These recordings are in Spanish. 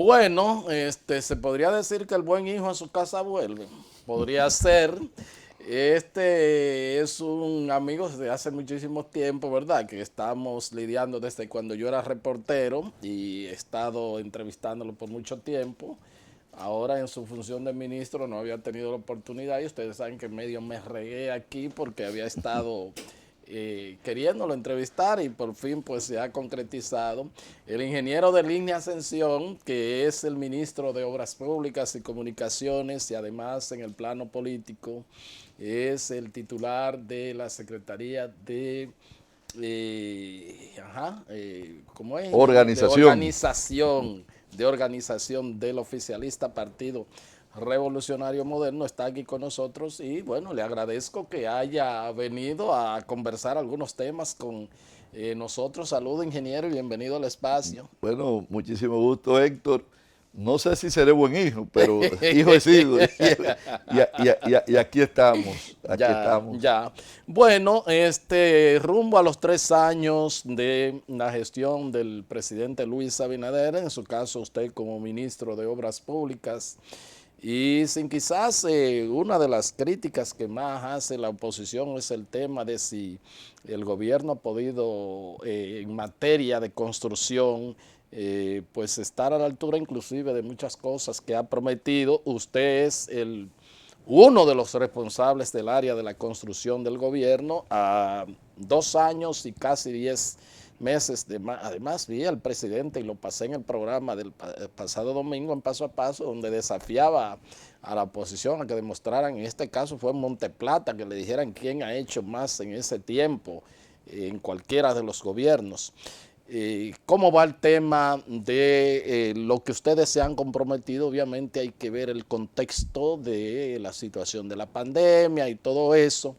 Bueno, se podría decir que el buen hijo a su casa vuelve. Podría ser. Este es un amigo desde hace muchísimo tiempo, ¿verdad? Que estamos lidiando desde cuando yo era reportero y he estado entrevistándolo por mucho tiempo. Ahora en su función de ministro no había tenido la oportunidad y ustedes saben que medio me regué aquí porque había estado queriéndolo entrevistar y por fin pues se ha concretizado. El ingeniero de Línea Ascensión, que es el ministro de Obras Públicas y Comunicaciones y además en el plano político es el titular de la Secretaría de ¿cómo es? Organización. De organización del oficialista Partido Revolucionario Moderno, está aquí con nosotros y bueno, le agradezco que haya venido a conversar algunos temas con nosotros. Saludo, ingeniero, y bienvenido al espacio. Bueno, muchísimo gusto, Héctor. No sé si seré buen hijo, pero hijo he sido. Y aquí estamos, aquí Ya, estamos. ya. Bueno, rumbo a los 3 años de la gestión del presidente Luis Abinader, en su caso usted como ministro de Obras Públicas, y sin quizás una de las críticas que más hace la oposición es el tema de si el gobierno ha podido en materia de construcción pues estar a la altura inclusive de muchas cosas que ha prometido. Usted es uno de los responsables del área de la construcción del gobierno a 2 años y casi 10 meses. Además, vi al presidente y lo pasé en el programa del pasado domingo en Paso a Paso, donde desafiaba a la oposición a que demostraran, en este caso fue en Monteplata, que le dijeran quién ha hecho más en ese tiempo en cualquiera de los gobiernos. ¿Cómo va el tema de lo que ustedes se han comprometido? Obviamente hay que ver el contexto de la situación de la pandemia y todo eso,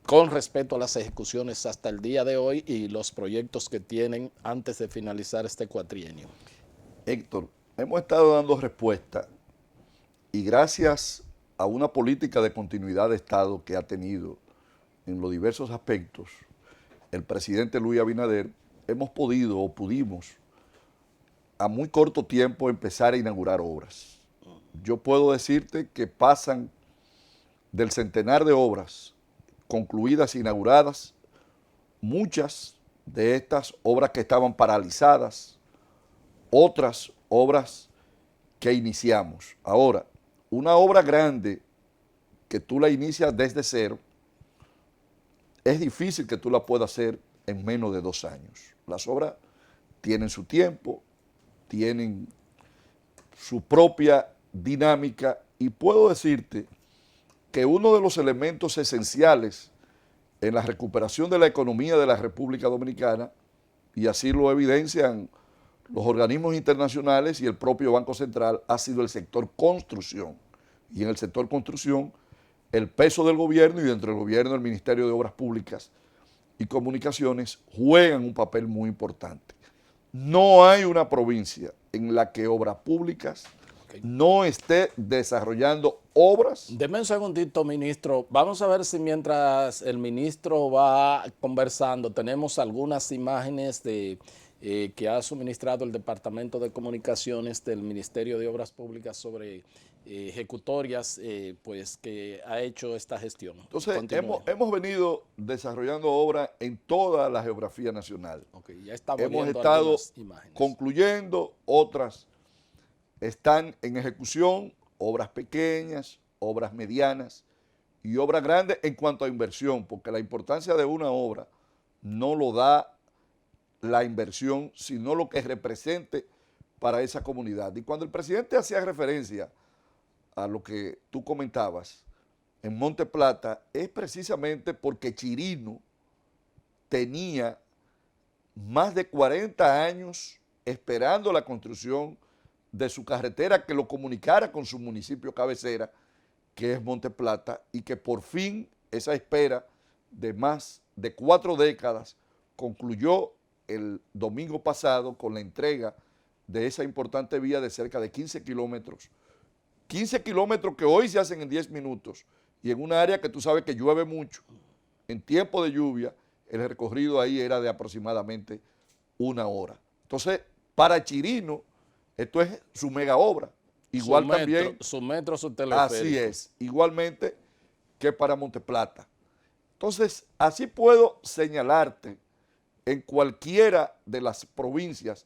con respecto a las ejecuciones hasta el día de hoy y los proyectos que tienen antes de finalizar este cuatrienio. Héctor, hemos estado dando respuesta y gracias a una política de continuidad de Estado que ha tenido en los diversos aspectos, el presidente Luis Abinader, hemos podido o pudimos a muy corto tiempo empezar a inaugurar obras. Yo puedo decirte que pasan del centenar de obras concluidas e inauguradas, muchas de estas obras que estaban paralizadas, otras obras que iniciamos. Ahora, una obra grande que tú la inicias desde cero, es difícil que tú la puedas hacer en menos de 2 años. Las obras tienen su tiempo, tienen su propia dinámica y puedo decirte que uno de los elementos esenciales en la recuperación de la economía de la República Dominicana, y así lo evidencian los organismos internacionales y el propio Banco Central, ha sido el sector construcción. Y en el sector construcción, el peso del gobierno y dentro del gobierno el Ministerio de Obras Públicas y Comunicaciones juegan un papel muy importante. No hay una provincia en la que Obras Públicas no esté desarrollando obras. Deme un segundito, ministro. Vamos a ver si mientras el ministro va conversando tenemos algunas imágenes de que ha suministrado el Departamento de Comunicaciones del Ministerio de Obras Públicas sobre ejecutorias pues que ha hecho esta gestión. Entonces, Continúe. hemos venido desarrollando obras en toda la geografía nacional. Ok, ya estamos Hemos viendo estado algunas imágenes. concluyendo, otras están en ejecución, obras pequeñas, obras medianas y obras grandes en cuanto a inversión, porque la importancia de una obra no lo da la inversión, sino lo que represente para esa comunidad. Y cuando el presidente hacía referencia a lo que tú comentabas en Monte Plata, es precisamente porque Chirino tenía más de 40 años esperando la construcción de su carretera que lo comunicara con su municipio cabecera, que es Monte Plata, y que por fin esa espera de más de 4 décadas concluyó el domingo pasado con la entrega de esa importante vía de cerca de 15 kilómetros. 15 kilómetros que hoy se hacen en 10 minutos y en una área que tú sabes que llueve mucho. En tiempo de lluvia, el recorrido ahí era de aproximadamente 1 hora. Entonces, para Chirino, Esto es su mega obra. Igual su metro, también. Su metro, su teleférico. Así es, igualmente que para Monteplata. Entonces, así puedo señalarte en cualquiera de las provincias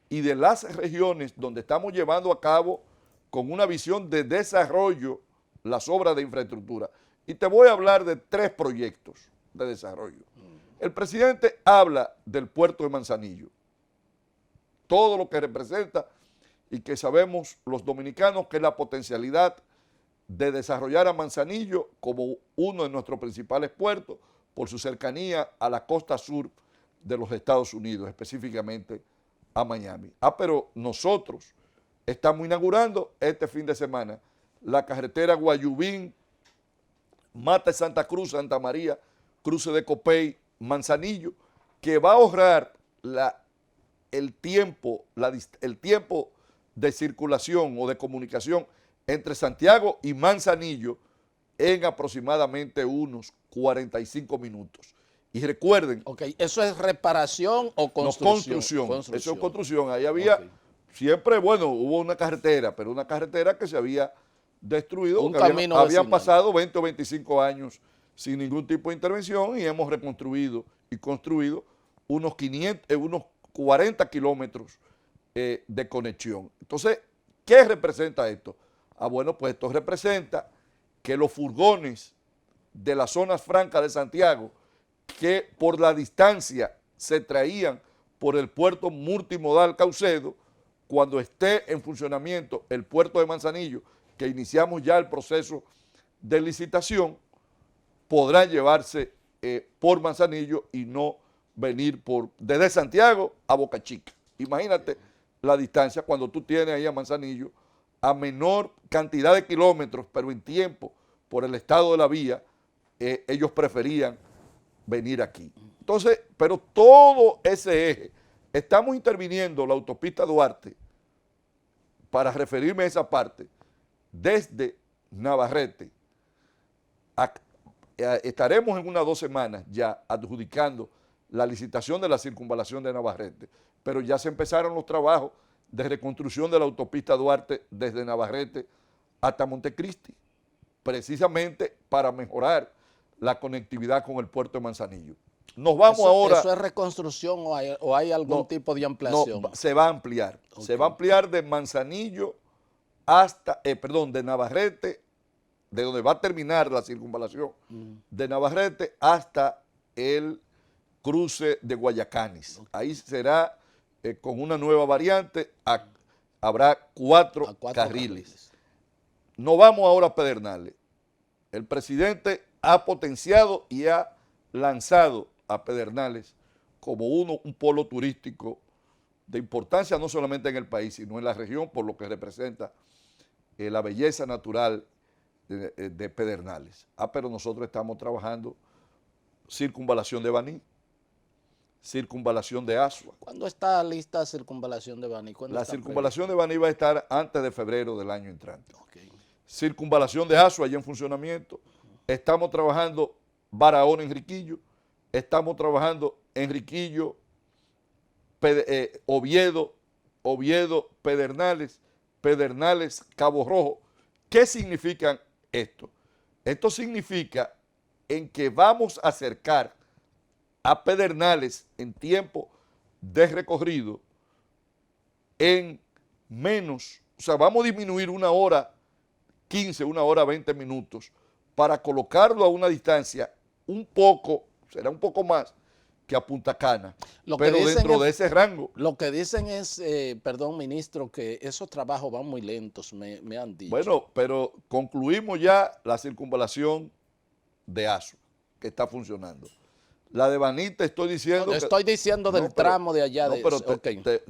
y de las regiones donde estamos llevando a cabo con una visión de desarrollo las obras de infraestructura. Y te voy a hablar de 3 proyectos de desarrollo. El presidente habla del puerto de Manzanillo, todo lo que representa y que sabemos los dominicanos que es la potencialidad de desarrollar a Manzanillo como uno de nuestros principales puertos por su cercanía a la costa sur de los Estados Unidos, específicamente a Miami. Pero nosotros estamos inaugurando este fin de semana la carretera Guayubín, Mata de Santa Cruz, Santa María, Cruce de Copey, Manzanillo, que va a ahorrar el tiempo de circulación o de comunicación entre Santiago y Manzanillo en aproximadamente unos 45 minutos. Y recuerden... Ok, ¿eso es reparación o construcción? No, construcción. Eso es construcción. Ahí había, siempre, bueno, hubo una carretera, pero una carretera que se había destruido. Un camino habían pasado 20 o 25 años sin ningún tipo de intervención y hemos reconstruido y construido unos 40 kilómetros de conexión. Entonces, ¿qué representa esto? Bueno, pues esto representa que los furgones de las zonas francas de Santiago, que por la distancia se traían por el puerto multimodal Caucedo, cuando esté en funcionamiento el puerto de Manzanillo, que iniciamos ya el proceso de licitación, podrán llevarse por Manzanillo y no venir desde Santiago a Boca Chica. Imagínate la distancia cuando tú tienes ahí a Manzanillo a menor cantidad de kilómetros, pero en tiempo, por el estado de la vía, ellos preferían venir aquí. Entonces, pero todo ese eje, estamos interviniendo la autopista Duarte, para referirme a esa parte, desde Navarrete, estaremos en unas 2 semanas ya adjudicando la licitación de la circunvalación de Navarrete, pero ya se empezaron los trabajos de reconstrucción de la autopista Duarte desde Navarrete hasta Montecristi, precisamente para mejorar la conectividad con el puerto de Manzanillo. Nos vamos ahora... ¿Eso es reconstrucción o hay algún tipo de ampliación? No, se va a ampliar. Okay. Se va a ampliar de Manzanillo hasta, de Navarrete, de donde va a terminar la circunvalación, de Navarrete hasta el cruce de Guayacanes. Okay. Ahí será con una nueva variante, habrá 4 carriles. Nos vamos ahora a Pedernales. El presidente ha potenciado y ha lanzado a Pedernales como un polo turístico de importancia no solamente en el país, sino en la región, por lo que representa la belleza natural de Pedernales. Pero nosotros estamos trabajando circunvalación de Baní, circunvalación de Asua. ¿Cuándo está lista la circunvalación de Baní? La circunvalación de Baní va a estar antes de febrero del año entrante. Okay. Circunvalación de Asua ya en funcionamiento. Estamos trabajando Barahona, Enriquillo. Estamos trabajando Enriquillo, Oviedo, Pedernales, Cabo Rojo. ¿Qué significa esto? Esto significa en que vamos a acercar a Pedernales en tiempo de recorrido en menos, o sea, vamos a disminuir 1 hora 15, 1 hora 20 minutos para colocarlo a una distancia será un poco más que a Punta Cana, pero dentro de ese rango. Lo que dicen es, perdón, ministro, que esos trabajos van muy lentos, me han dicho. Bueno, pero concluimos ya la circunvalación de Asua, que está funcionando. La de Baní te estoy diciendo... Estoy diciendo del tramo de allá.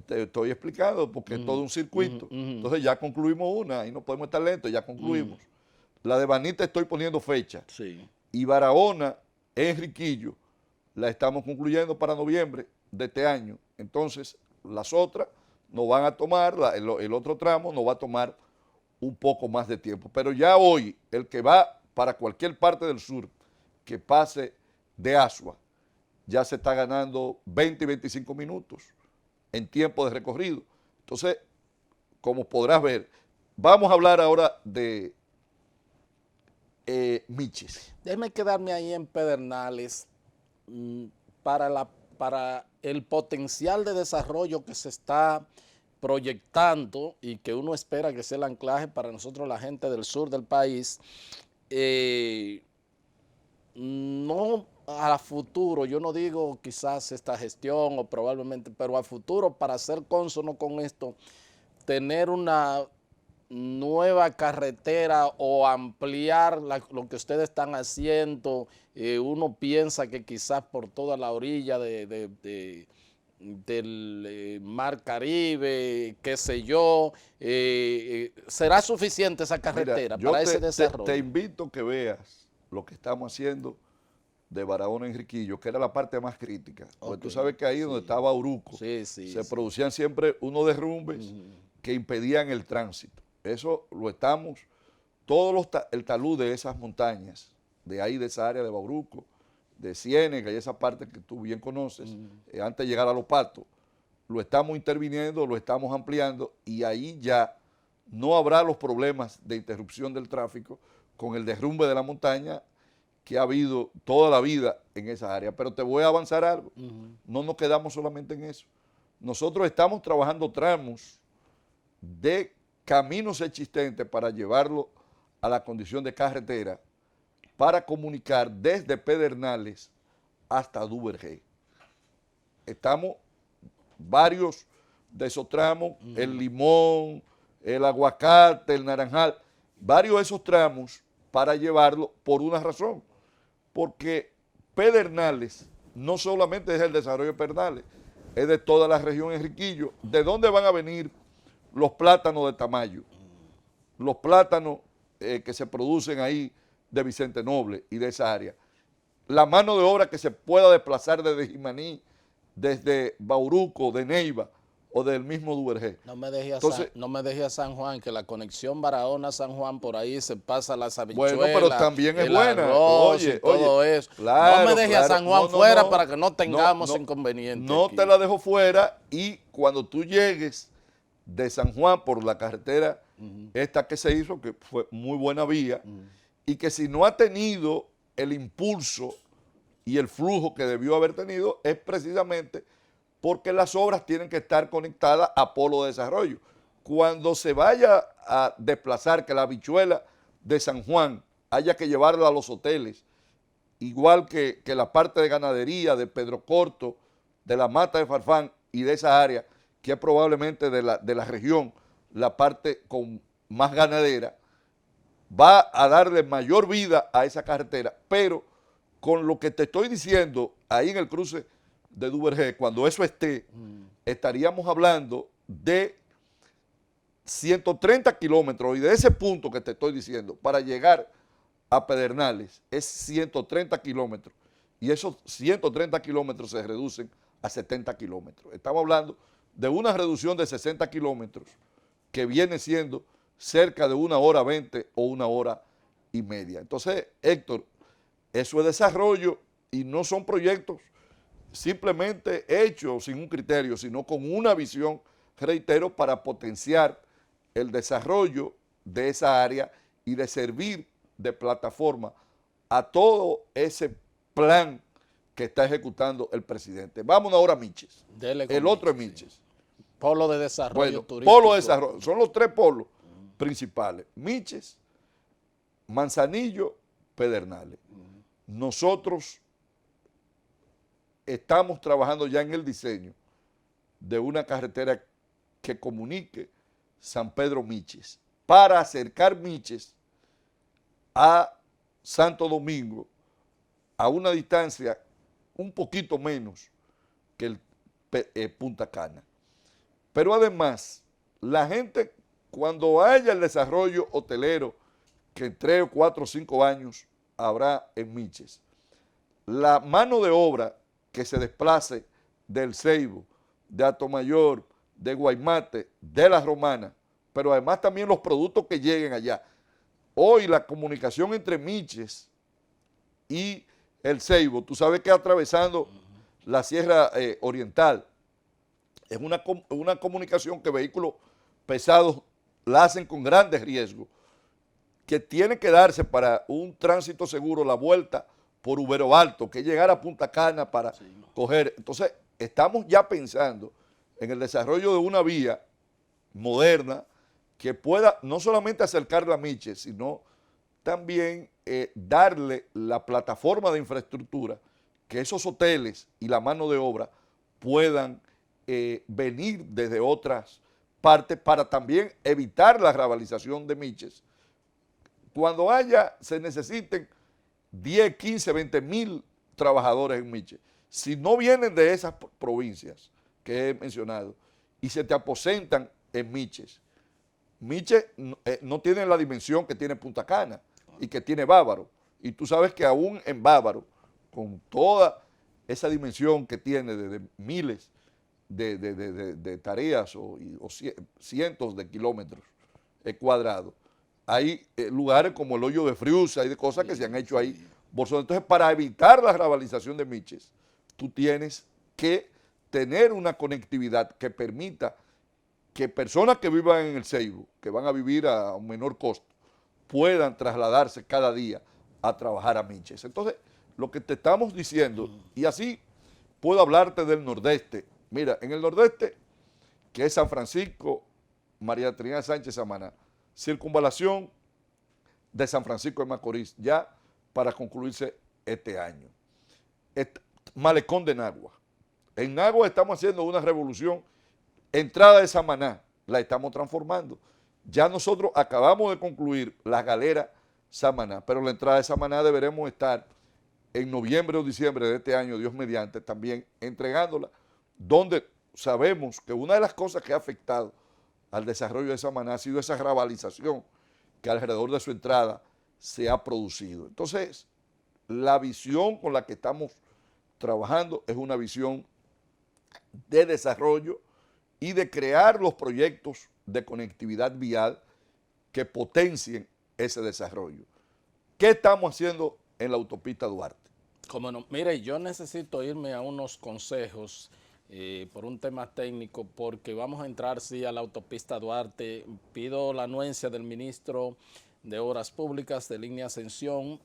Te estoy explicando porque es todo un circuito. Entonces ya concluimos una y no podemos estar lentos, ya concluimos. La de Baní te estoy poniendo fecha. Sí. Y Barahona, Enriquillo, la estamos concluyendo para noviembre de este año. Entonces, las otras nos van a tomar, el otro tramo nos va a tomar un poco más de tiempo. Pero ya hoy, el que va para cualquier parte del sur que pase de Asua, ya se está ganando 20 y 25 minutos en tiempo de recorrido. Entonces, como podrás ver, vamos a hablar ahora de Miches. Déjeme quedarme ahí en Pedernales para el potencial de desarrollo que se está proyectando y que uno espera que sea el anclaje para nosotros, la gente del sur del país. No a futuro, yo no digo quizás esta gestión o probablemente, pero a futuro, para ser cónsono con esto, tener una nueva carretera o ampliar lo que ustedes están haciendo. Uno piensa que quizás por toda la orilla del Mar Caribe, qué sé yo, ¿será suficiente esa carretera para ese desarrollo? Te invito a que veas lo que estamos haciendo de Barahona Enriquillo, que era la parte más crítica. Porque tú sabes que ahí donde estaba Bauruco, se producían siempre unos derrumbes que impedían el tránsito. Eso lo estamos, el talud de esas montañas, de ahí de esa área de Bauruco, de Ciénega y esa parte que tú bien conoces, antes de llegar a Los Patos, lo estamos interviniendo, lo estamos ampliando y ahí ya no habrá los problemas de interrupción del tráfico con el derrumbe de la montaña que ha habido toda la vida en esa área. Pero te voy a avanzar algo, no nos quedamos solamente en eso. Nosotros estamos trabajando tramos de caminos existentes para llevarlo a la condición de carretera para comunicar desde Pedernales hasta Duvergé. Estamos varios de esos tramos, el limón, el aguacate, el naranjal, varios de esos tramos para llevarlo por una razón, porque Pedernales no solamente es el desarrollo de Pedernales, es de toda la región Enriquillo. ¿De dónde van a venir los plátanos de Tamayo? Los plátanos que se producen ahí de Vicente Noble y de esa área. La mano de obra que se pueda desplazar desde Jimaní, desde Bauruco, de Neiva o del mismo Duvergé. No me deje a San Juan, que la conexión Barahona-San Juan por ahí se pasa las habichuelas. Bueno, pero también es buena. Oye, todo eso. Claro, no me deje a San Juan fuera para que no tengamos inconvenientes. No aquí. Te la dejo fuera y cuando tú llegues de San Juan por la carretera esta que se hizo, que fue muy buena vía, y que si no ha tenido el impulso y el flujo que debió haber tenido, es precisamente porque las obras tienen que estar conectadas a Polo de Desarrollo. Cuando se vaya a desplazar, que la habichuela de San Juan haya que llevarla a los hoteles, igual que la parte de ganadería de Pedro Corto, de la Mata de Farfán y de esa área, que es probablemente de la región, la parte con más ganadera, va a darle mayor vida a esa carretera, pero con lo que te estoy diciendo, ahí en el cruce de Duvergé, cuando eso esté, estaríamos hablando de 130 kilómetros, y de ese punto que te estoy diciendo, para llegar a Pedernales, es 130 kilómetros, y esos 130 kilómetros se reducen a 70 kilómetros. Estamos hablando de una reducción de 60 kilómetros, que viene siendo cerca de 1 hora 20 o 1 hora y media. Entonces, Héctor, eso es desarrollo y no son proyectos simplemente hechos sin un criterio, sino con una visión, reitero, para potenciar el desarrollo de esa área y de servir de plataforma a todo ese plan que está ejecutando el presidente. Vámonos ahora a Miches. El otro es Miches. Polo de desarrollo bueno, turístico. Polo de desarrollo. Son los 3 polos principales. Miches, Manzanillo, Pedernales. Nosotros estamos trabajando ya en el diseño de una carretera que comunique San Pedro Miches para acercar Miches a Santo Domingo a una distancia un poquito menos que el Punta Cana. Pero además, la gente, cuando haya el desarrollo hotelero, que en 3 o 4 o 5 años habrá en Miches, la mano de obra que se desplace del Ceibo, de Atomayor, de Guaymate, de La Romana, pero además también los productos que lleguen allá. Hoy la comunicación entre Miches y el Ceibo, tú sabes que atravesando la Sierra Oriental, es una comunicación que vehículos pesados la hacen con grandes riesgos, que tiene que darse para un tránsito seguro la vuelta por Ubero Alto, que es llegar a Punta Cana para coger. Entonces, estamos ya pensando en el desarrollo de una vía moderna que pueda no solamente acercarla a Miche, sino también darle la plataforma de infraestructura que esos hoteles y la mano de obra puedan venir desde otras partes para también evitar la rabalización de Miches. Cuando se necesiten 10, 15, 20 mil trabajadores en Miche, si no vienen de esas provincias que he mencionado y se te aposentan en Miches, Miche no tiene la dimensión que tiene Punta Cana y que tiene Bávaro. Y tú sabes que aún en Bávaro, con toda esa dimensión que tiene de miles de tareas o cientos de kilómetros cuadrados, hay lugares como el Hoyo de Friusa y de cosas que se han hecho ahí. Entonces, para evitar la rabalización de Miches, tú tienes que tener una conectividad que permita que personas que vivan en el Ceibo, que van a vivir a un menor costo, puedan trasladarse cada día a trabajar a Miches. Entonces, lo que te estamos diciendo, y así puedo hablarte del Nordeste. Mira, en el Nordeste, que es San Francisco, María Trinidad Sánchez Samaná, circunvalación de San Francisco de Macorís, ya para concluirse este año. Malecón de Nagua. En Nagua estamos haciendo una revolución. Entrada de Samaná, la estamos transformando. Ya nosotros acabamos de concluir la galera Samaná, pero la entrada de Samaná deberemos estar en noviembre o diciembre de este año, Dios mediante, también entregándola, donde sabemos que una de las cosas que ha afectado al desarrollo de Samaná ha sido esa rabalización que alrededor de su entrada se ha producido. Entonces, la visión con la que estamos trabajando es una visión de desarrollo y de crear los proyectos de conectividad vial que potencien ese desarrollo. ¿Qué estamos haciendo en la autopista Duarte? Como no, mire, yo necesito irme a unos consejos por un tema técnico, porque vamos a entrar, sí, a la autopista Duarte. Pido la anuencia del ministro de Obras Públicas de Línea Ascensión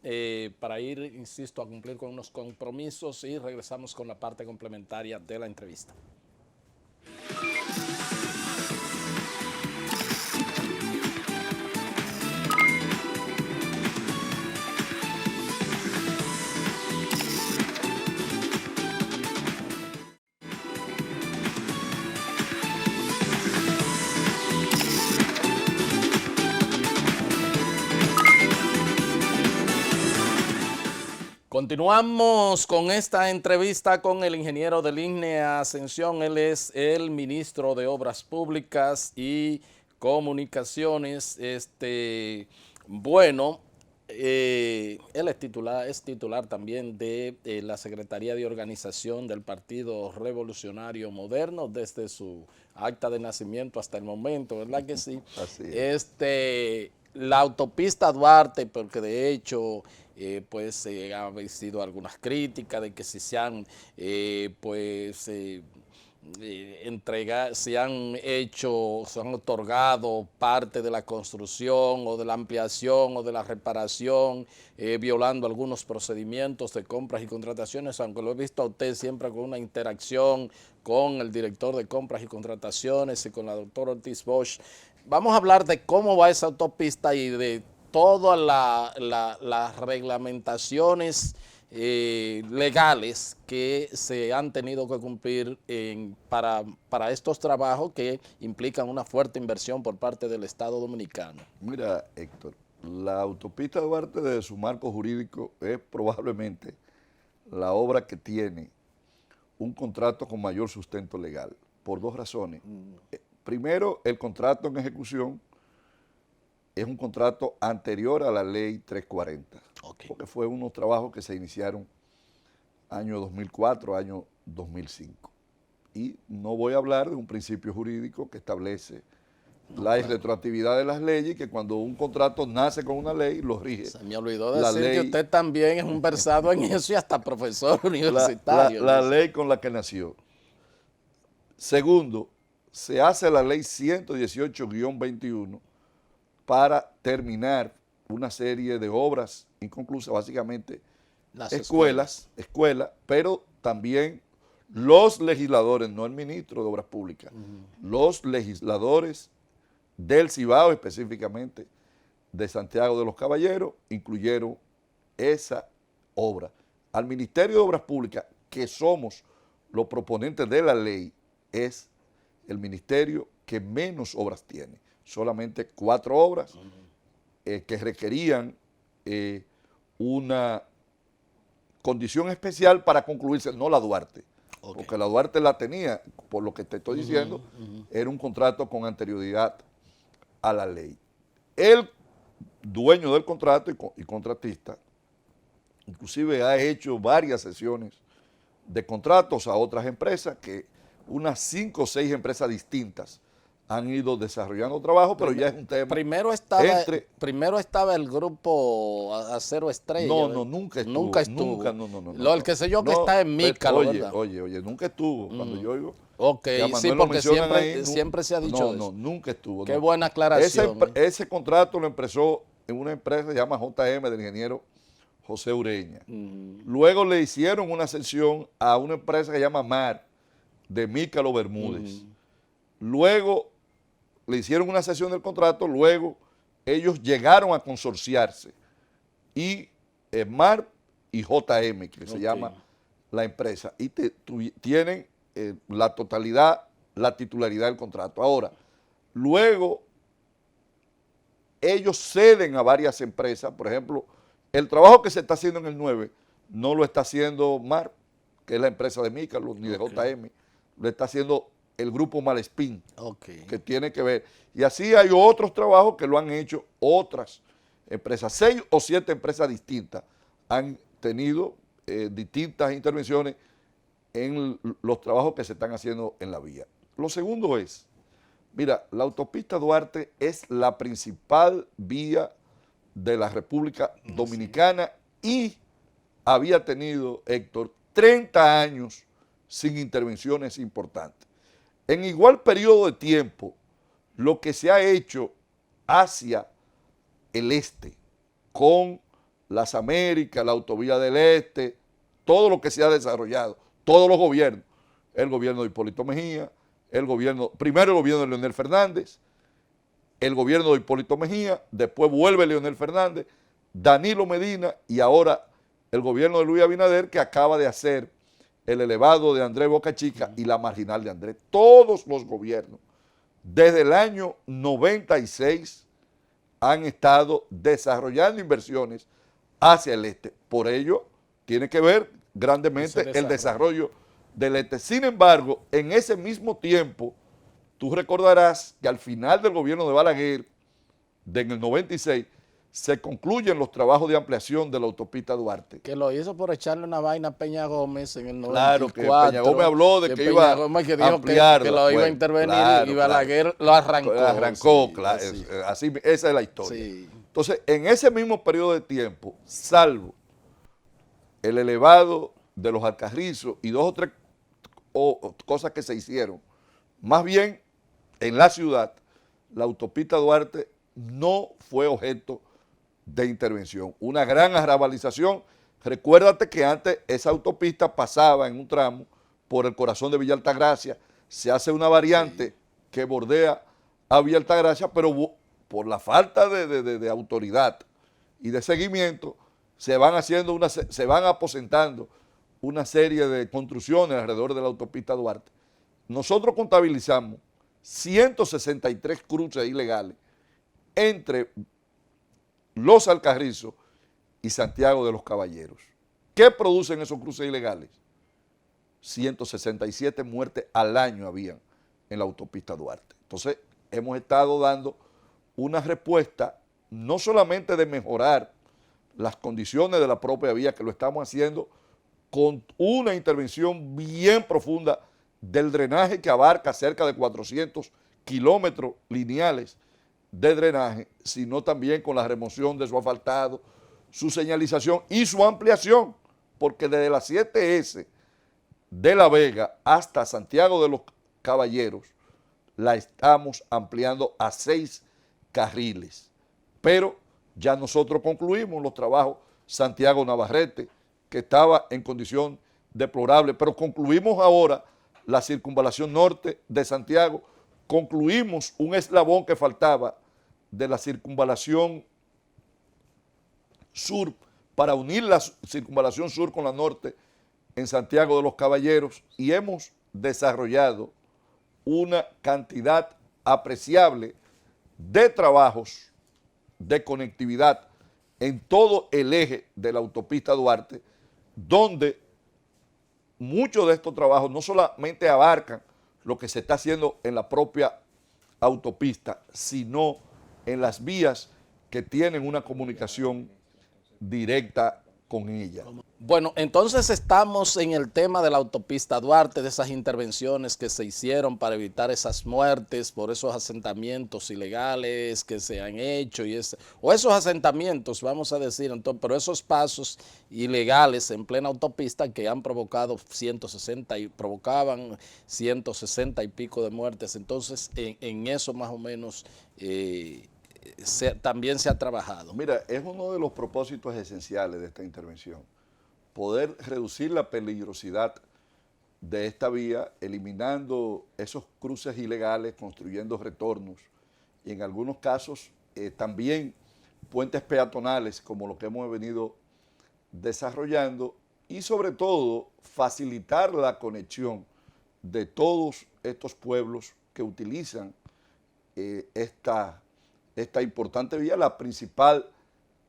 para ir, insisto, a cumplir con unos compromisos y regresamos con la parte complementaria de la entrevista. Continuamos con esta entrevista con el ingeniero de Línea Ascensión. Él es el ministro de Obras Públicas y Comunicaciones. Bueno, él es titular también de la Secretaría de Organización del Partido Revolucionario Moderno desde su acta de nacimiento hasta el momento, ¿verdad que sí? Así es. La autopista Duarte, porque de hecho pues ha habido algunas críticas de que si se han se han otorgado parte de la construcción o de la ampliación o de la reparación, violando algunos procedimientos de compras y contrataciones, aunque lo he visto a usted siempre con una interacción con el director de compras y contrataciones y con la doctora Ortiz Bosch. Vamos a hablar de cómo va esa autopista y de todas las reglamentaciones legales que se han tenido que cumplir para estos trabajos que implican una fuerte inversión por parte del Estado Dominicano. Mira, Héctor, la autopista Duarte desde su marco jurídico es probablemente la obra que tiene un contrato con mayor sustento legal, por dos razones. Primero, el contrato en ejecución es un contrato anterior a la ley 340, porque fue unos trabajos que se iniciaron año 2004, año 2005. Y no voy a hablar de un principio jurídico que establece la irretroactividad de las leyes, que cuando un contrato nace con una ley, lo rige. Se me olvidó decir que usted también es un versado en eso y hasta profesor universitario. La ley con la que nació. Segundo, se hace la ley 118-21 para terminar una serie de obras inconclusas, básicamente Las escuelas, pero también los legisladores, no el ministro de Obras Públicas, los legisladores del Cibao, específicamente de Santiago de los Caballeros, incluyeron esa obra. Al Ministerio de Obras Públicas, que somos los proponentes de la ley, es el ministerio que menos obras tiene. Solamente 4 obras que requerían una condición especial para concluirse, no la Duarte, porque la Duarte la tenía, por lo que te estoy diciendo, era un contrato con anterioridad a la ley. El dueño del contrato y contratista, inclusive ha hecho varias sesiones de contratos a otras empresas, que unas 5 o 6 empresas distintas han ido desarrollando trabajo, pero ya es un tema. Primero estaba el grupo Acero Estrella. No, nunca estuvo. Nunca estuvo. No. El que sé yo que está en Mícalo, ¿verdad? Oye, nunca estuvo. Cuando yo oigo. Ok, sí, porque siempre se ha dicho eso. No, nunca estuvo. Qué buena aclaración. Ese contrato lo empezó en una empresa que se llama JM, del ingeniero José Ureña. Luego le hicieron una cesión a una empresa que se llama MAR, de Mícalo Bermúdez. Luego le hicieron una cesión del contrato, luego ellos llegaron a consorciarse, y MAR y JM, que se llama la empresa, y tienen la totalidad, la titularidad del contrato. Ahora, luego ellos ceden a varias empresas. Por ejemplo, el trabajo que se está haciendo en el 9 no lo está haciendo MAR, que es la empresa de Mícalo, ni de JM, lo está haciendo el grupo Malespín, que tiene que ver. Y así hay otros trabajos que lo han hecho otras empresas. 6 o 7 empresas distintas han tenido distintas intervenciones en los trabajos que se están haciendo en la vía. Lo segundo es, mira, la autopista Duarte es la principal vía de la República Dominicana y había tenido, Héctor, 30 años sin intervenciones importantes. En igual periodo de tiempo, lo que se ha hecho hacia el este, con las Américas, la autovía del este, todo lo que se ha desarrollado, todos los gobiernos, el gobierno de Hipólito Mejía, primero el gobierno de Leonel Fernández, el gobierno de Hipólito Mejía, después vuelve Leonel Fernández, Danilo Medina y ahora el gobierno de Luis Abinader, que acaba de hacer el elevado de Andrés Boca Chica y la marginal de Andrés. Todos los gobiernos, desde el año 96, han estado desarrollando inversiones hacia el este. Por ello, tiene que ver grandemente el desarrollo del este. Sin embargo, en ese mismo tiempo, tú recordarás que al final del gobierno de Balaguer, en el 96, se concluyen los trabajos de ampliación de la autopista Duarte. Que lo hizo por echarle una vaina a Peña Gómez en el 94. Claro, que Peña Gómez habló de que iba a ampliar. Que lo iba a intervenir, y Balaguer lo arrancó. Lo arrancó, claro. Así, esa es la historia. Sí. Entonces, en ese mismo periodo de tiempo, salvo el elevado de los Alcarrizos y 2 o 3 cosas que se hicieron, más bien en la ciudad, la autopista Duarte no fue objeto de intervención. Una gran arrabalización. Recuérdate que antes esa autopista pasaba en un tramo por el corazón de Villa Altagracia, se hace una variante que bordea a Villa Altagracia, pero por la falta de autoridad y de seguimiento se van aposentando una serie de construcciones alrededor de la autopista Duarte. Nosotros contabilizamos 163 cruces ilegales entre Los Alcarrizos y Santiago de los Caballeros. ¿Qué producen esos cruces ilegales? 167 muertes al año habían en la autopista Duarte. Entonces, hemos estado dando una respuesta no solamente de mejorar las condiciones de la propia vía, que lo estamos haciendo con una intervención bien profunda del drenaje que abarca cerca de 400 kilómetros lineales de drenaje, sino también con la remoción de su asfaltado, su señalización y su ampliación, porque desde la 7S de La Vega hasta Santiago de los Caballeros, la estamos ampliando a 6 carriles. Pero ya nosotros concluimos los trabajos Santiago Navarrete, que estaba en condición deplorable, pero concluimos ahora la circunvalación norte de Santiago, concluimos un eslabón que faltaba de la circunvalación sur para unir la circunvalación sur con la norte en Santiago de los Caballeros, y hemos desarrollado una cantidad apreciable de trabajos de conectividad en todo el eje de la autopista Duarte, donde muchos de estos trabajos no solamente abarcan lo que se está haciendo en la propia autopista, sino en las vías que tienen una comunicación directa con ella. Bueno, entonces estamos en el tema de la autopista Duarte, de esas intervenciones que se hicieron para evitar esas muertes por esos asentamientos ilegales que se han hecho, o esos asentamientos, vamos a decir, entonces, pero esos pasos ilegales en plena autopista que han provocado provocaban 160 y pico de muertes. Entonces, en eso más o menos también se ha trabajado. Mira, es uno de los propósitos esenciales de esta intervención, poder reducir la peligrosidad de esta vía, eliminando esos cruces ilegales, construyendo retornos y en algunos casos también puentes peatonales como lo que hemos venido desarrollando, y sobre todo facilitar la conexión de todos estos pueblos que utilizan esta importante vía, la principal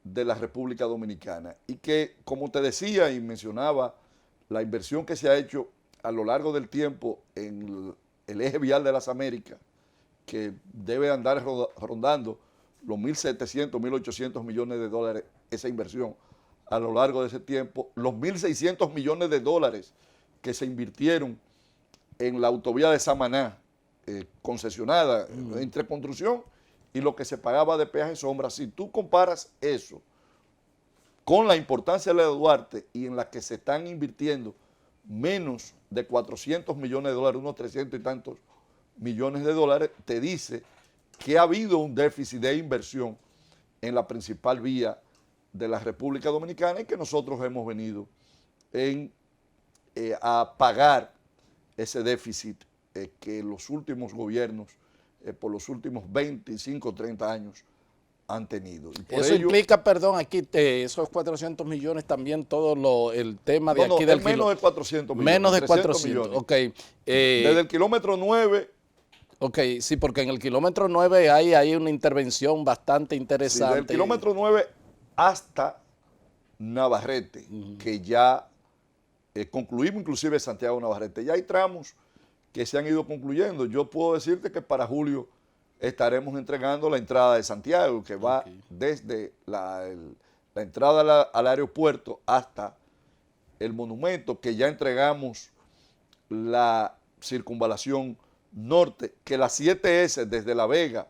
de la República Dominicana, y que, como te decía y mencionaba, la inversión que se ha hecho a lo largo del tiempo en el eje vial de las Américas, que debe andar rondando los 1.700, 1.800 millones de dólares, esa inversión a lo largo de ese tiempo, los 1.600 millones de dólares que se invirtieron en la autovía de Samaná, concesionada entre construcción y lo que se pagaba de peaje sombra. Si tú comparas eso con la importancia de la de Duarte, y en la que se están invirtiendo menos de 400 millones de dólares, unos 300 y tantos millones de dólares, te dice que ha habido un déficit de inversión en la principal vía de la República Dominicana, y que nosotros hemos venido a pagar ese déficit que los últimos gobiernos por los últimos 25, 30 años han tenido. Y por eso ello, implica, perdón, aquí esos 400 millones también todo el tema de aquí del menos de 400 millones. Menos de 400, millones. ok. Desde el kilómetro 9. Ok, sí, porque en el kilómetro 9 hay una intervención bastante interesante. Sí, del kilómetro 9 hasta Navarrete, que ya concluimos inclusive Santiago Navarrete. Ya hay tramos que se han ido concluyendo. Yo puedo decirte que para julio estaremos entregando la entrada de Santiago, que va desde la entrada al aeropuerto hasta el monumento, que ya entregamos la circunvalación norte, que las 7S desde La Vega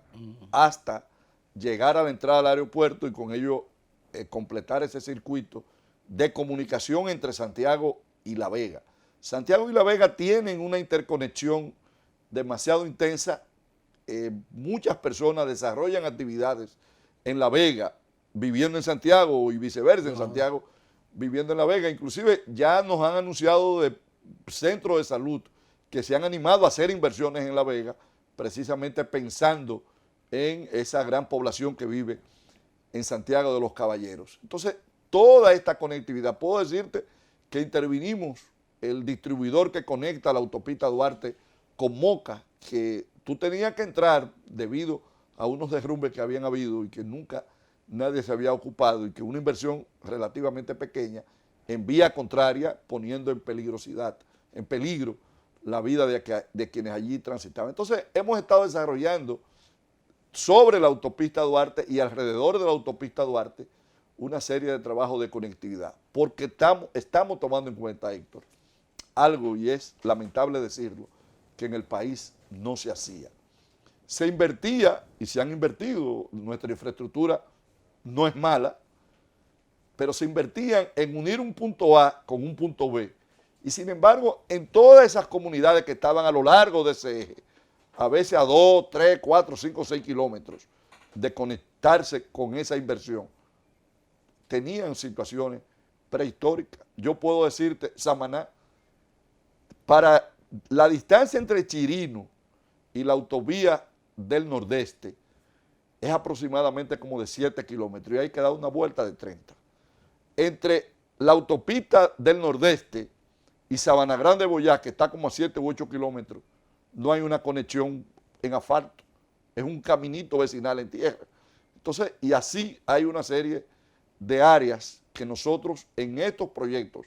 hasta llegar a la entrada al aeropuerto, y con ello completar ese circuito de comunicación entre Santiago y La Vega. Santiago y La Vega tienen una interconexión demasiado intensa. Muchas personas desarrollan actividades en La Vega viviendo en Santiago, y viceversa, en Santiago viviendo en La Vega. Inclusive ya nos han anunciado de centros de salud que se han animado a hacer inversiones en La Vega, precisamente pensando en esa gran población que vive en Santiago de los Caballeros. Entonces, toda esta conectividad, puedo decirte que intervinimos el distribuidor que conecta la autopista Duarte con Moca, que tú tenías que entrar debido a unos derrumbes que habían habido y que nunca nadie se había ocupado, y que una inversión relativamente pequeña en vía contraria, poniendo en peligro la vida de quienes allí transitaban. Entonces, hemos estado desarrollando sobre la autopista Duarte y alrededor de la autopista Duarte una serie de trabajos de conectividad, porque estamos tomando en cuenta, Héctor, algo, y es lamentable decirlo, que en el país no se hacía. Se invertía, y se han invertido, nuestra infraestructura no es mala, pero se invertían en unir un punto A con un punto B, y sin embargo, en todas esas comunidades que estaban a lo largo de ese eje, a veces a 2, 3, 4, 5, 6 kilómetros de conectarse con esa inversión, tenían situaciones prehistóricas. Yo puedo decirte, Samaná, para la distancia entre Chirino y la autovía del Nordeste es aproximadamente como de 7 kilómetros y hay que dar una vuelta de 30. Entre la autopista del Nordeste y Sabana Grande de Boyá, que está como a 7 u 8 kilómetros, no hay una conexión en asfalto, es un caminito vecinal en tierra. Entonces, y así hay una serie de áreas que nosotros en estos proyectos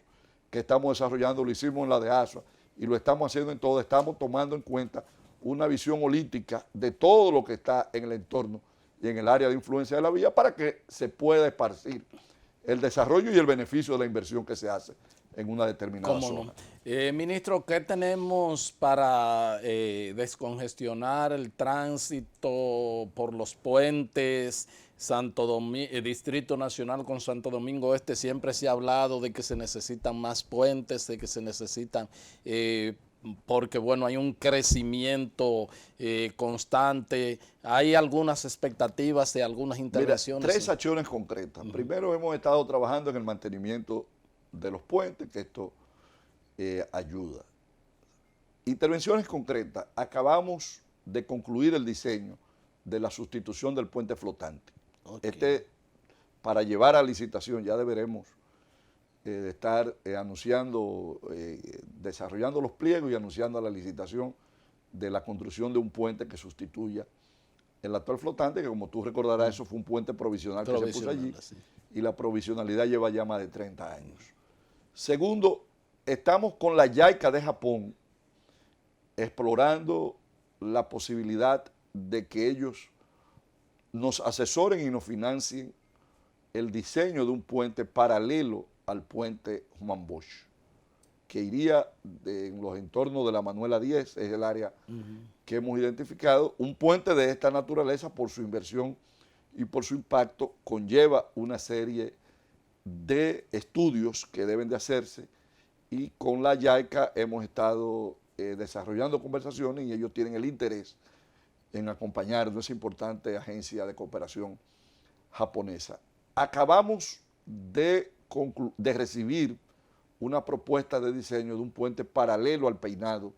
que estamos desarrollando, lo hicimos en la de ASUA y lo estamos haciendo en todo, estamos tomando en cuenta una visión holística de todo lo que está en el entorno y en el área de influencia de la vía para que se pueda esparcir el desarrollo y el beneficio de la inversión que se hace en una determinada ¿Cómo zona. no? Ministro, ¿qué tenemos para descongestionar el tránsito por los puentes? Distrito Nacional con Santo Domingo Este, siempre se ha hablado de que se necesitan más puentes, de que se necesitan, porque bueno, hay un crecimiento constante, hay algunas expectativas de algunas intervenciones. Mira, 3 acciones concretas. Primero, hemos estado trabajando en el mantenimiento de los puentes, que esto ayuda. Intervenciones concretas. Acabamos de concluir el diseño de la sustitución del puente flotante. Okay. Para llevar a licitación, ya deberemos estar anunciando, desarrollando los pliegos y anunciando a la licitación de la construcción de un puente que sustituya el actual flotante, que como tú recordarás, eso fue un puente provisional que se puso allí, sí. Y la provisionalidad lleva ya más de 30 años. Segundo, estamos con la JICA de Japón explorando la posibilidad de que ellos nos asesoren y nos financien el diseño de un puente paralelo al puente Juan Bosch, que iría en los entornos de la Manuela 10, es el área que hemos identificado. Un puente de esta naturaleza, por su inversión y por su impacto, conlleva una serie de estudios que deben de hacerse y con la JICA hemos estado desarrollando conversaciones y ellos tienen el interés en acompañar a esa importante agencia de cooperación japonesa. Acabamos de recibir una propuesta de diseño de un puente paralelo al peinado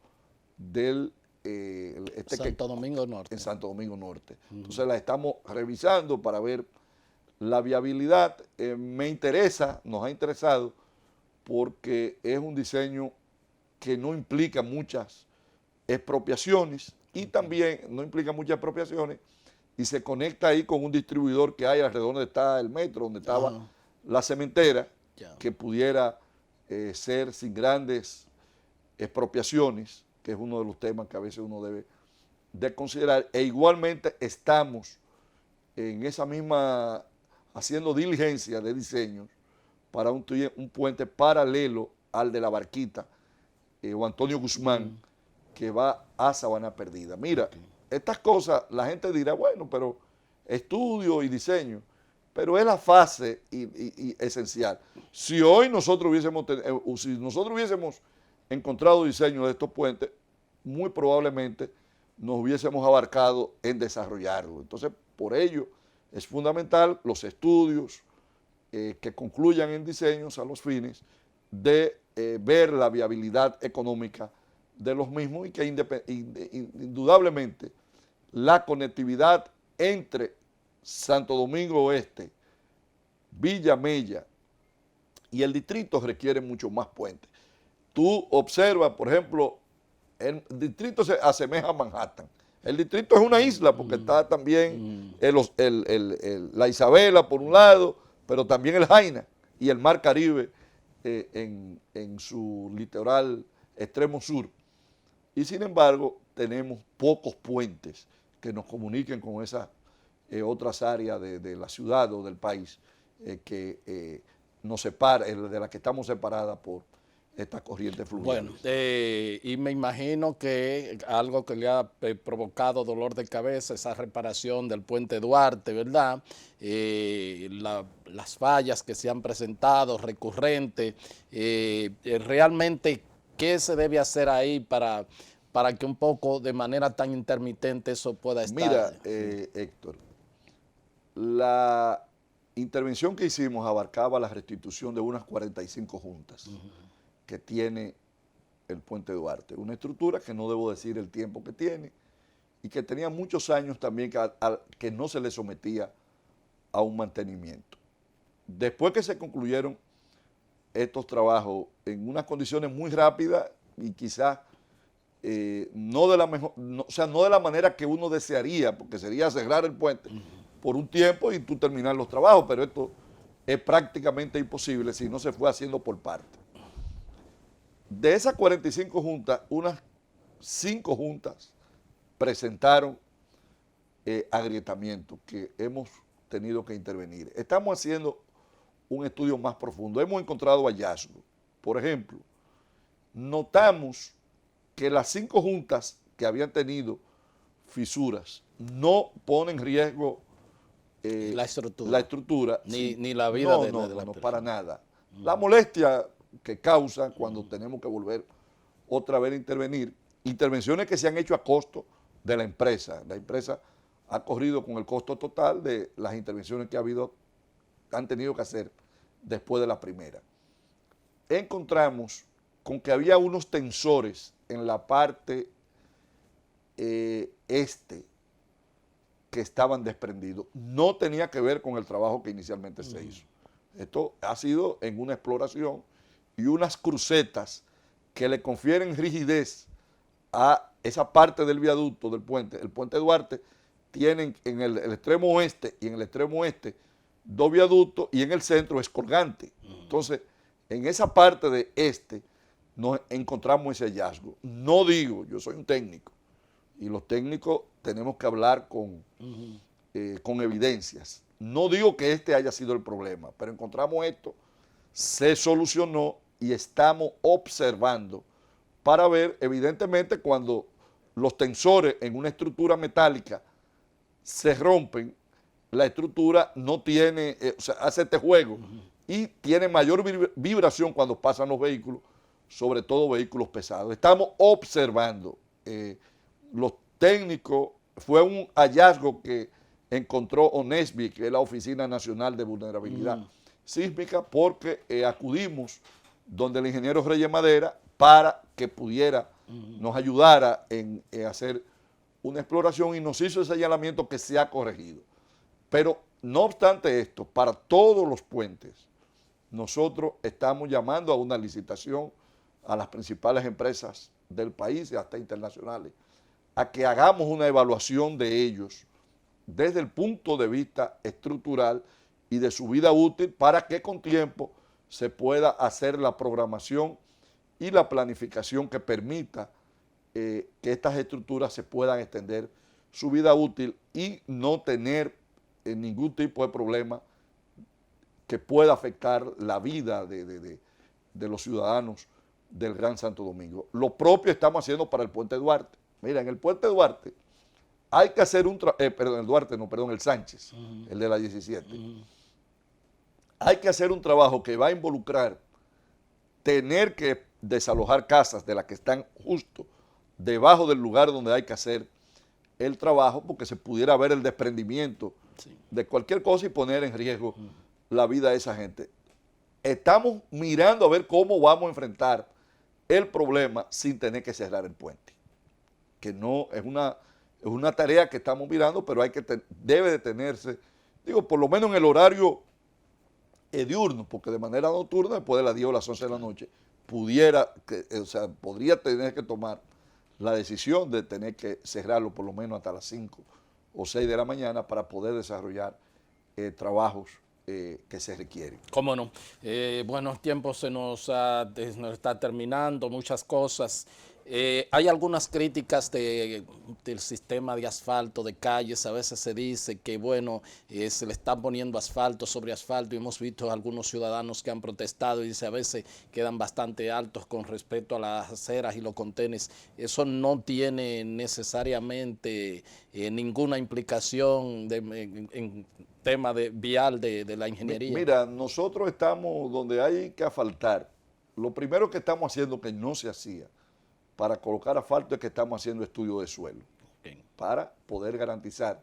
del Santo Domingo Norte. En Santo Domingo Norte. Entonces la estamos revisando para ver la viabilidad. Me interesa, nos ha interesado, porque es un diseño que no implica muchas expropiaciones y también no implica muchas expropiaciones y se conecta ahí con un distribuidor que hay alrededor donde está el metro, donde estaba la cementera, que pudiera ser sin grandes expropiaciones, que es uno de los temas que a veces uno debe de considerar. E igualmente estamos en esa misma, haciendo diligencia de diseños para un puente paralelo al de la Barquita, o Antonio Guzmán, que va a Sabana Perdida. Mira, estas cosas, la gente dirá, bueno, pero estudio y diseño, pero es la fase y esencial. Si hoy nosotros hubiésemos encontrado diseño de estos puentes, muy probablemente nos hubiésemos abarcado en desarrollarlo. Entonces, por ello, es fundamental los estudios que concluyan en diseños a los fines de ver la viabilidad económica de los mismos y que indudablemente la conectividad entre Santo Domingo Oeste, Villa Mella y el distrito requiere mucho más puentes. Tú observas, por ejemplo, el distrito se asemeja a Manhattan. El distrito es una isla porque está también la Isabela por un lado, pero también el Jaina y el Mar Caribe en su litoral extremo sur. Y sin embargo, tenemos pocos puentes que nos comuniquen con esas otras áreas de la ciudad o del país que nos separa, de las que estamos separadas por esta corriente fluvial. Bueno, y me imagino que algo que le ha provocado dolor de cabeza, esa reparación del puente Duarte, ¿verdad? Las fallas que se han presentado recurrentes, realmente, ¿qué se debe hacer ahí para que un poco de manera tan intermitente eso pueda estar. Mira, Héctor, la intervención que hicimos abarcaba la restitución de unas 45 juntas que tiene el Puente Duarte. Una estructura que no debo decir el tiempo que tiene y que tenía muchos años también que no se le sometía a un mantenimiento. Después que se concluyeron estos trabajos en unas condiciones muy rápidas y quizás no de la mejor, no, o sea, no de la manera que uno desearía, porque sería cerrar el puente por un tiempo y tú terminar los trabajos, pero esto es prácticamente imposible si no se fue haciendo por parte. De esas 45 juntas, unas 5 juntas presentaron agrietamientos que hemos tenido que intervenir. Estamos haciendo un estudio más profundo. Hemos encontrado hallazgos. Por ejemplo, notamos que las 5 juntas que habían tenido fisuras no ponen en riesgo la estructura ni la vida de la no, persona. para nada. La molestia que causa cuando tenemos que volver otra vez a intervenir, intervenciones que se han hecho a costo de la empresa. La empresa ha corrido con el costo total de las intervenciones que han tenido que hacer después de la primera. Encontramos con que había unos tensores en la parte este que estaban desprendidos. No tenía que ver con el trabajo que inicialmente se hizo. Esto ha sido en una exploración y unas crucetas que le confieren rigidez a esa parte del viaducto del puente. El puente Duarte tiene en el extremo oeste y en el extremo oeste 2 viaductos y en el centro es colgante. Entonces, en esa parte de este nos encontramos ese hallazgo. No digo, yo soy un técnico y los técnicos tenemos que hablar con evidencias. No digo que este haya sido el problema, pero encontramos esto, se solucionó y estamos observando para ver, evidentemente, cuando los tensores en una estructura metálica se rompen, la estructura no tiene, o sea, hace este juego y tiene mayor vibración cuando pasan los vehículos, sobre todo vehículos pesados. Estamos observando, los técnicos, fue un hallazgo que encontró ONESBI, que es la Oficina Nacional de Vulnerabilidad Sísmica, porque acudimos donde el ingeniero Reyes Madera para que pudiera, nos ayudara en hacer una exploración y nos hizo ese señalamiento que se ha corregido. Pero no obstante esto, para todos los puentes, nosotros estamos llamando a una licitación a las principales empresas del país y hasta internacionales, a que hagamos una evaluación de ellos desde el punto de vista estructural y de su vida útil para que con tiempo se pueda hacer la programación y la planificación que permita que estas estructuras se puedan extender su vida útil y no tener ningún tipo de problema que pueda afectar la vida de los ciudadanos del Gran Santo Domingo. Lo propio estamos haciendo para el Puente Duarte. Mira, en el Puente Duarte hay que hacer el Sánchez, el de la 17. Hay que hacer un trabajo que va a involucrar tener que desalojar casas de las que están justo debajo del lugar donde hay que hacer el trabajo, porque se pudiera ver el desprendimiento de cualquier cosa y poner en riesgo la vida de esa gente. Estamos mirando a ver cómo vamos a enfrentar el problema sin tener que cerrar el puente, que no es una tarea que estamos mirando, pero debe de tenerse, digo, por lo menos en el horario diurno, porque de manera nocturna, después de las 10 o las 11 de la noche, podría tener que tomar la decisión de tener que cerrarlo por lo menos hasta las 5 o 6 de la mañana para poder desarrollar trabajos que se requieren. ¿Cómo no? Bueno, el tiempo se nos está terminando, muchas cosas. Hay algunas críticas del sistema de asfalto, de calles. A veces se dice que, bueno, se le están poniendo asfalto sobre asfalto y hemos visto algunos ciudadanos que han protestado y dice a veces quedan bastante altos con respecto a las aceras y los contenes. Eso no tiene necesariamente ninguna implicación en tema vial de la ingeniería. Mira, nosotros estamos donde hay que asfaltar. Lo primero que estamos haciendo que no se hacía, para colocar asfalto es que estamos haciendo estudio de suelo, para poder garantizar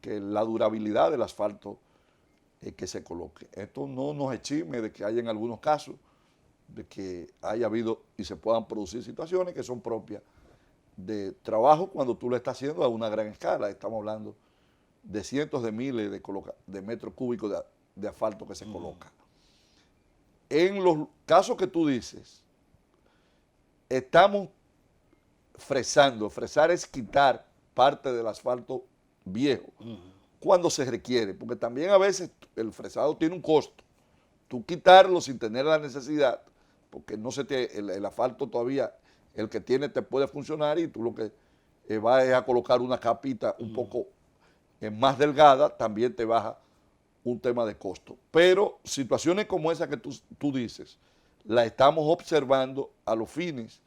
que la durabilidad del asfalto que se coloque. Esto no nos exime de que haya en algunos casos, de que haya habido y se puedan producir situaciones que son propias de trabajo cuando tú lo estás haciendo a una gran escala. Estamos hablando de cientos de miles de metros cúbicos de asfalto que se coloca. En los casos que tú dices, estamos fresando. Fresar es quitar parte del asfalto viejo cuando se requiere, porque también a veces el fresado tiene un costo. Tú quitarlo sin tener la necesidad, porque no se te, el asfalto todavía, el que tiene te puede funcionar y tú lo que vas es a colocar una capita un poco más delgada, también te baja un tema de costo. Pero situaciones como esa que tú dices, la estamos observando a los fines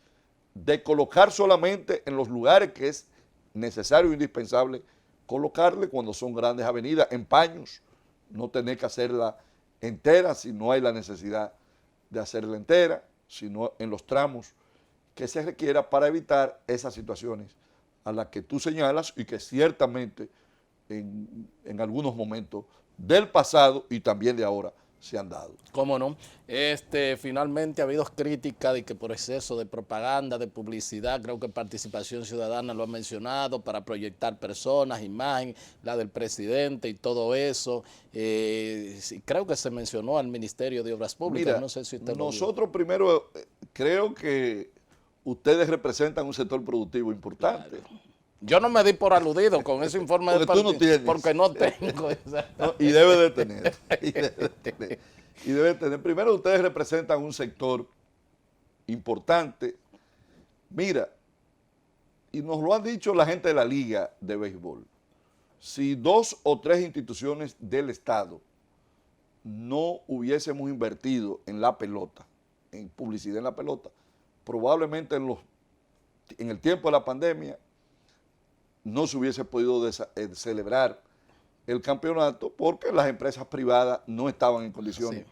de colocar solamente en los lugares que es necesario e indispensable colocarle cuando son grandes avenidas, en paños, no tener que hacerla entera si no hay la necesidad de hacerla entera, sino en los tramos que se requiera para evitar esas situaciones a las que tú señalas y que ciertamente en algunos momentos del pasado y también de ahora se han dado. ¿Cómo no? Finalmente ha habido críticas de que por exceso de propaganda, de publicidad, creo que Participación Ciudadana lo ha mencionado, para proyectar personas, imagen, la del presidente y todo eso. Sí, creo que se mencionó al Ministerio de Obras Públicas. Mira, no sé si usted nosotros primero creo que ustedes representan un sector productivo importante. Claro. Yo no me di por aludido con ese informe porque tú no tienes. porque no tengo. No, y debe de tener. Y debe de tener. Primero, ustedes representan un sector importante. Mira, y nos lo han dicho la gente de la Liga de Béisbol, si 2 o 3 instituciones del Estado no hubiésemos invertido en la pelota, en publicidad en la pelota, probablemente en el tiempo de la pandemia no se hubiese podido celebrar el campeonato porque las empresas privadas no estaban en condiciones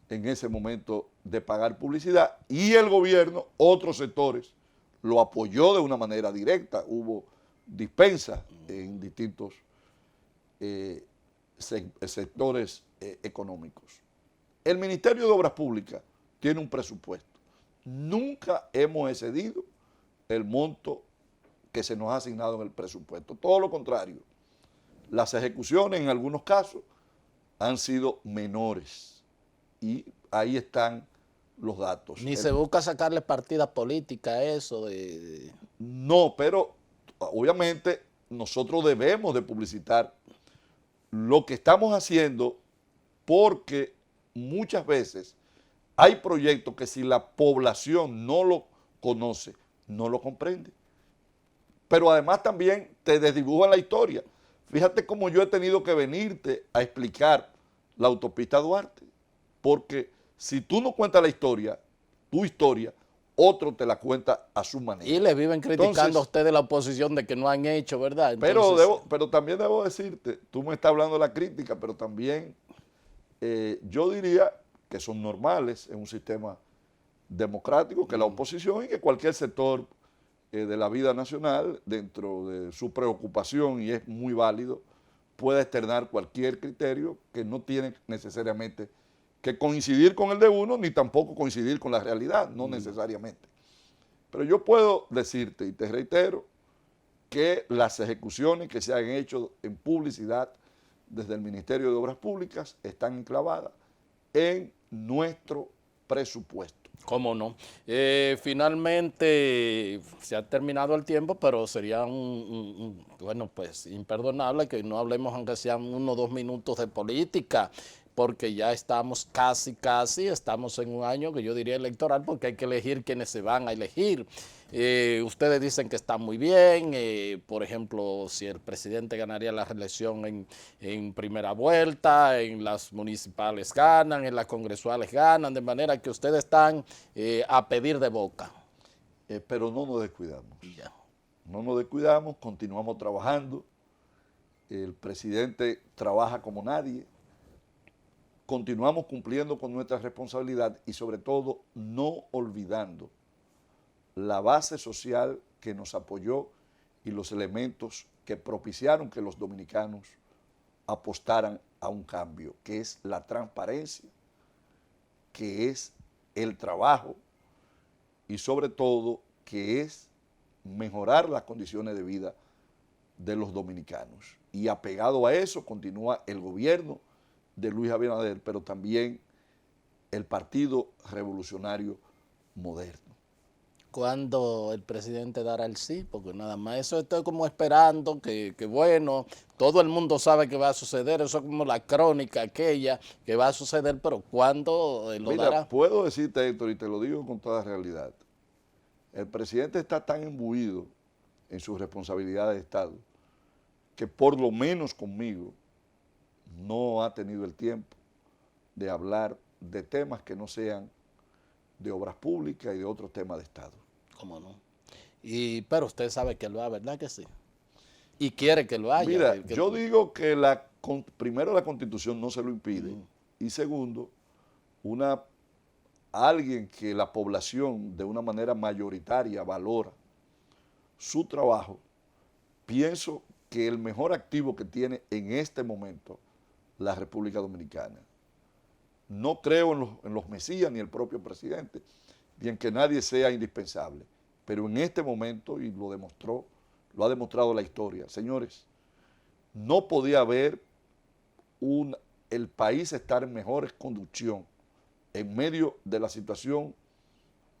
en ese momento de pagar publicidad y el gobierno, otros sectores, lo apoyó de una manera directa. Hubo dispensas en distintos sectores económicos. El Ministerio de Obras Públicas tiene un presupuesto. Nunca hemos excedido el monto que se nos ha asignado en el presupuesto. Todo lo contrario, las ejecuciones en algunos casos han sido menores y ahí están los datos. Ni se busca sacarle partida política a eso No, pero obviamente nosotros debemos de publicitar lo que estamos haciendo porque muchas veces hay proyectos que si la población no lo conoce, no lo comprende. Pero además también te desdibujan la historia. Fíjate cómo yo he tenido que venirte a explicar la autopista Duarte, porque si tú no cuentas la historia, tu historia, otro te la cuenta a su manera. Y le viven criticando a ustedes la oposición de que no han hecho, ¿verdad? Entonces, pero también debo decirte, tú me estás hablando de la crítica, pero también yo diría que son normales en un sistema democrático, que la oposición y que cualquier sector de la vida nacional, dentro de su preocupación, y es muy válido, puede externar cualquier criterio que no tiene necesariamente que coincidir con el de uno, ni tampoco coincidir con la realidad, no necesariamente. Pero yo puedo decirte, y te reitero, que las ejecuciones que se han hecho en publicidad desde el Ministerio de Obras Públicas están enclavadas en nuestro presupuesto. ¿Cómo no? Finalmente se ha terminado el tiempo, pero sería bueno, pues imperdonable que no hablemos aunque sean 1 o 2 minutos de política, porque ya estamos casi, estamos en un año que yo diría electoral, porque hay que elegir quienes se van a elegir. Ustedes dicen que está muy bien, por ejemplo, si el presidente ganaría la reelección en primera vuelta, en las municipales ganan, en las congresuales ganan, de manera que ustedes están a pedir de boca. Pero no nos descuidamos. Ya. No nos descuidamos, continuamos trabajando. El presidente trabaja como nadie. Continuamos cumpliendo con nuestra responsabilidad y sobre todo no olvidando la base social que nos apoyó y los elementos que propiciaron que los dominicanos apostaran a un cambio, que es la transparencia, que es el trabajo y sobre todo que es mejorar las condiciones de vida de los dominicanos. Y apegado a eso continúa el gobierno de Luis Abinader, pero también el Partido Revolucionario Moderno. ¿Cuándo el presidente dará el sí? Porque nada más eso estoy como esperando que bueno, todo el mundo sabe que va a suceder, eso es como la crónica aquella que va a suceder, pero ¿cuándo lo Mira, dará? puedo decirte, Héctor, y te lo digo con toda realidad, el presidente está tan imbuido en sus responsabilidades de Estado que por lo menos conmigo no ha tenido el tiempo de hablar de temas que no sean de obras públicas y de otros temas de Estado. ¿Cómo no? Pero usted sabe que lo va, ¿verdad que sí? Y quiere que lo haya. Mira, yo digo que primero la Constitución no se lo impide y segundo, alguien que la población de una manera mayoritaria valora su trabajo, pienso que el mejor activo que tiene en este momento la República Dominicana. No creo en los mesías ni el propio presidente, ni en que nadie sea indispensable, pero en este momento, y lo ha demostrado la historia, señores, no podía haber el país estar en mejor conducción en medio de la situación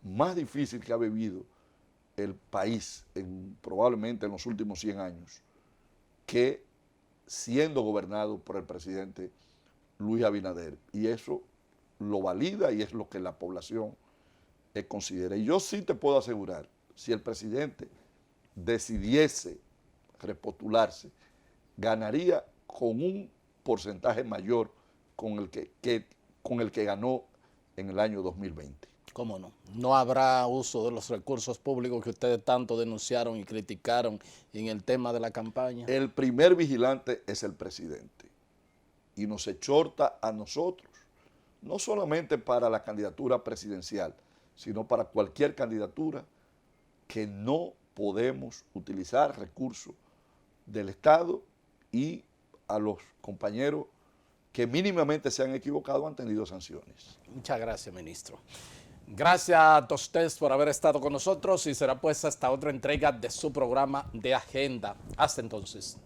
más difícil que ha vivido el país probablemente en los últimos 100 años, que siendo gobernado por el presidente Luis Abinader. Y eso lo valida y es lo que la población considera. Y yo sí te puedo asegurar, si el presidente decidiese repostularse, ganaría con un porcentaje mayor con el que ganó en el año 2020. ¿Cómo no? No habrá uso de los recursos públicos que ustedes tanto denunciaron y criticaron en el tema de la campaña. El primer vigilante es el presidente y nos exhorta a nosotros, no solamente para la candidatura presidencial, sino para cualquier candidatura, que no podemos utilizar recursos del Estado, y a los compañeros que mínimamente se han equivocado han tenido sanciones. Muchas gracias, ministro. Gracias a ustedes por haber estado con nosotros y será pues hasta otra entrega de su programa de Agenda. Hasta entonces.